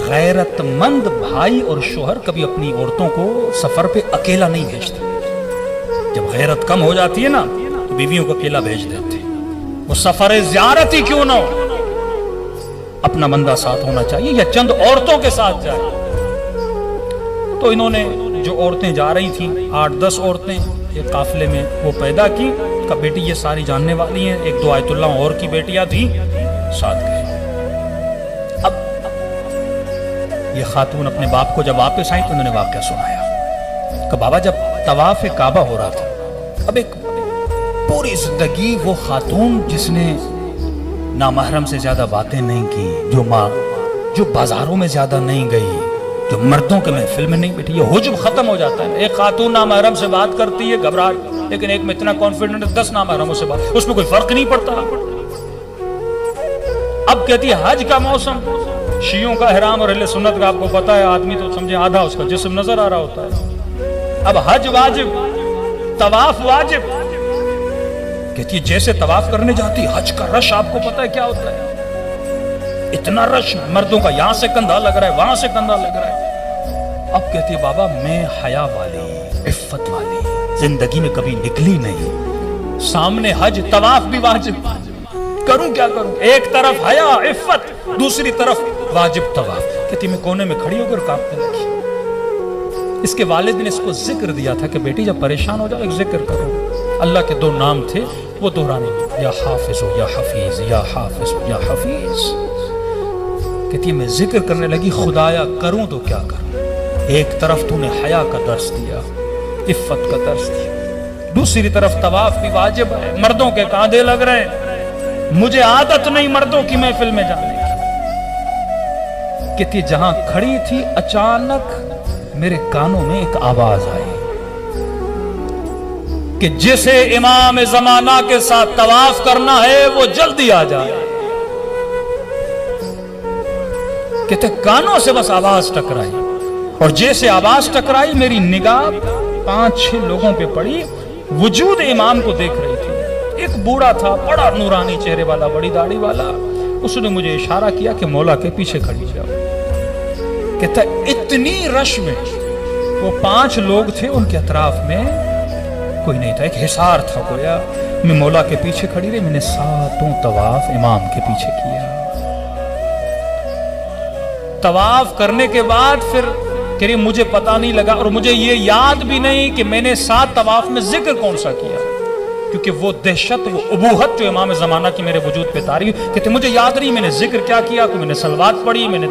غیرت مند بھائی اور شوہر کبھی اپنی عورتوں کو سفر پہ اکیلا نہیں بھیجتے. جب غیرت کم ہو جاتی ہے نا تو بیویوں کو اکیلا بھیج دیتے. وہ سفر زیارت ہی کیوں نہ ہو, اپنا بندہ ساتھ ہونا چاہیے یا چند عورتوں کے ساتھ جائے. تو انہوں نے جو عورتیں جا رہی تھیں 8-10 عورتیں ایک قافلے میں وہ پیدا کی. کہ بیٹی یہ ساری جاننے والی ہیں, ایک دو آیت اللہ اور کی بیٹیاں تھیں, ساتھ گئے. اب یہ خاتون اپنے باپ کو جب واپس آئیں تو انہوں نے واقعہ سنایا کہ بابا جب طواف کعبہ ہو رہا تھا, اب ایک پوری زندگی وہ خاتون جس نے نامحرم سے زیادہ باتیں نہیں کی, جو بازاروں میں زیادہ نہیں گئی, جو مردوں کے محفل میں نہیں بیٹھی, یہ حجب ختم ہو جاتا ہے. ایک خاتون نامحرم سے بات کرتی ہے گھبراہٹ, لیکن ایک میں اتنا کانفیڈنٹ 10 نامحرموں سے بات, اس میں کوئی فرق نہیں پڑتا. اب کہتی ہے حج کا موسم, شیعوں کا احرام اور اہل سنت کا آپ کو پتا ہے, آدمی تو سمجھے آدھا اس کا جسم نظر آ رہا ہوتا ہے. اب حج واجب, طواف واجب. کہتی ہے جیسے طواف کرنے جاتی, حج کا رش آپ کو پتا ہے کیا ہوتا ہے, اتنا رش, مردوں کا یہاں سے کندھا لگ رہا ہے, وہاں سے کندھا لگ رہا ہے. اب کہتی ہے بابا میں حیا والی, عفت والی, زندگی میں کبھی نکلی نہیں, سامنے حج طواف بھی واجب, کروں کیا کروں, ایک طرف حیا عفت, دوسری طرف واجب طواف. کہتی میں کونے میں کھڑی ہو کر کانپنے لگی. اس کے والد نے اس کو ذکر دیا تھا کہ بیٹی جب پریشان ہو جاؤ ایک ذکر کرو. اللہ کے 2 نام تھے وہ دہرانے, یا حافظ یا حفیظ, یا حافظ یا حفیظ. کہتی ہے میں ذکر کرنے لگی, خدایا کروں تو کیا کروں. ایک طرف تو نے حیا کا درس دیا, عفت کا درس دیا, دوسری طرف طواف بھی واجب ہے, مردوں کے کاندھے لگ رہے ہیں, مجھے عادت نہیں مردوں کی محفل میں جانے کی. کہتی جہاں کھڑی تھی اچانک میرے کانوں میں ایک آواز آئی کہ جسے امام زمانہ کے ساتھ طواف کرنا ہے وہ جلدی آ جائے. کہتے کانوں سے بس آواز ٹکرائی, اور جیسے آواز ٹکرائی میری نگاہ 5-6 لوگوں پہ پڑی. وجود امام کو دیکھ رہی تھی. ایک بوڑھا تھا, بڑا نورانی چہرے والا, بڑی داڑھی والا. اس نے مجھے اشارہ کیا کہ مولا کے پیچھے کھڑی جاؤ. کہتا اتنی رش میں وہ 5 لوگ تھے, ان کے اطراف میں کوئی نہیں تھا, ایک حصار تھا گویا. میں مولا کے پیچھے کھڑی رہی, میں نے 7 طواف امام کے پیچھے کیا. طواف کرنے کے بعد پھر کہ مجھے پتا نہیں لگا, اور مجھے یہ یاد بھی نہیں کہ میں نے 7 طواف میں ذکر کون سا کیا, کیونکہ وہ دہشت, وہ ابوہت جو امام زمانہ کی میرے وجود پہ تاری. کہتے مجھے یاد نہیں میں نے ذکر کیا کیا, کہ میں نے صلوات پڑھی, میں نے